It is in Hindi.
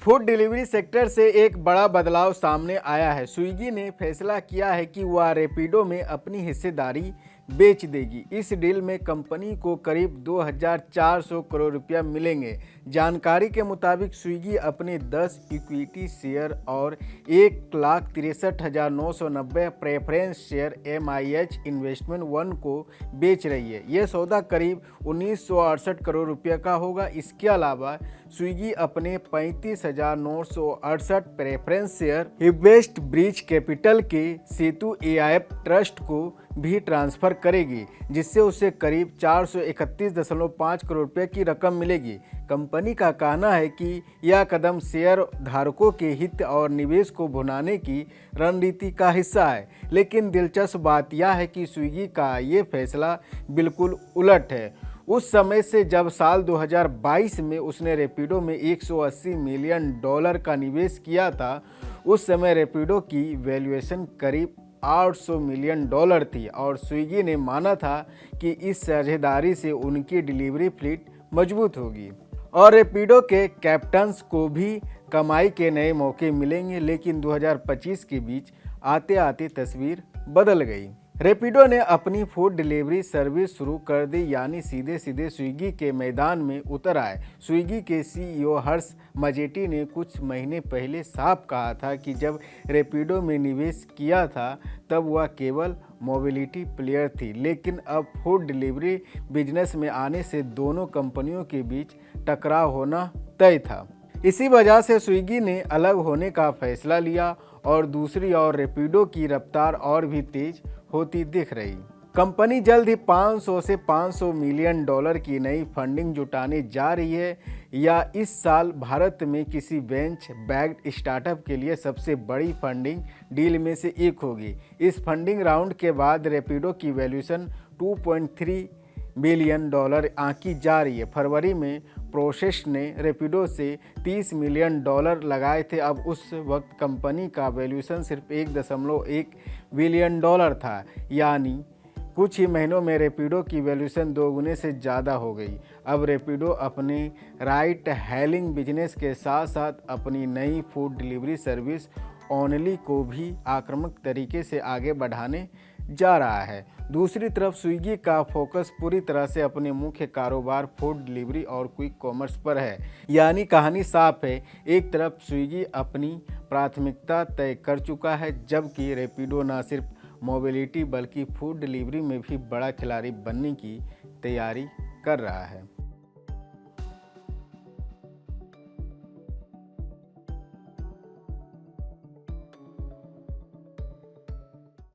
फूड डिलीवरी सेक्टर से एक बड़ा बदलाव सामने आया है। स्विगी ने फैसला किया है कि वह रैपिडो में अपनी हिस्सेदारी बेच देगी। इस डील में कंपनी को करीब 2,400 करोड़ रुपया मिलेंगे। जानकारी के मुताबिक स्विगी अपने 10 इक्विटी शेयर और 1,63,990 प्रेफरेंस शेयर MIH इन्वेस्टमेंट 1 को बेच रही है। यह सौदा करीब 1,968 करोड़ रुपये का होगा। इसके अलावा स्विगी अपने 35,968 preference share invest bridge capital के सेतु AIF ट्रस्ट को भी ट्रांसफर करेगी, जिससे उसे करीब 431.5 करोड़ रुपए की रकम मिलेगी। कंपनी का कहना है कि यह कदम शेयर धारकों के हित और निवेश को भुनाने की रणनीति का हिस्सा है। लेकिन दिलचस्प बात यह है कि स्विगी का ये फैसला बिल्कुल उलट है उस समय से जब साल 2022 में उसने रैपिडो में $180 मिलियन का निवेश किया था। उस समय रैपिडो की वैल्यूएशन करीब $800 मिलियन थी और स्विगी ने माना था कि इस साझेदारी से उनकी डिलीवरी फ्लीट मजबूत होगी और रैपिडो के कैप्टन्स को भी कमाई के नए मौके मिलेंगे। लेकिन 2025 के बीच आते आते तस्वीर बदल गई। रैपिडो ने अपनी फूड डिलीवरी सर्विस शुरू कर दी, यानी सीधे सीधे स्विगी के मैदान में उतर आए। स्विगी के CEO हर्ष मजेटी ने कुछ महीने पहले साफ कहा था कि जब रैपिडो में निवेश किया था तब वह केवल मोबिलिटी प्लेयर थी, लेकिन अब फूड डिलीवरी बिजनेस में आने से दोनों कंपनियों के बीच टकराव होना तय था। इसी वजह से स्विगी ने अलग होने का फैसला लिया और दूसरी ओर रैपिडो की रफ्तार और भी तेज होती दिख रही। कंपनी जल्द ही 500 से $500 मिलियन की नई फंडिंग जुटाने जा रही है। या इस साल भारत में किसी वेंचर बैक्ड स्टार्टअप के लिए सबसे बड़ी फंडिंग डील में से एक होगी। इस फंडिंग राउंड के बाद रैपिडो की वैल्यूएशन $2.3 बिलियन आंकी जा रही है। फरवरी में प्रोसेस ने रैपिडो से $30 मिलियन लगाए थे। अब उस वक्त कंपनी का वैल्यूएशन सिर्फ $1.1 बिलियन था, यानी कुछ ही महीनों में रैपिडो की वैल्यूएशन दोगुने से ज़्यादा हो गई। अब रैपिडो अपने राइड हेलिंग बिजनेस के साथ साथ अपनी नई फूड डिलीवरी सर्विस ओनली को भी आक्रामक तरीके से आगे बढ़ाने जा रहा है। दूसरी तरफ स्विगी का फोकस पूरी तरह से अपने मुख्य कारोबार फूड डिलीवरी और क्विक कॉमर्स पर है। यानी कहानी साफ है, एक तरफ स्विगी अपनी प्राथमिकता तय कर चुका है, जबकि रैपिडो न सिर्फ मोबिलिटी बल्कि फूड डिलीवरी में भी बड़ा खिलाड़ी बनने की तैयारी कर रहा है।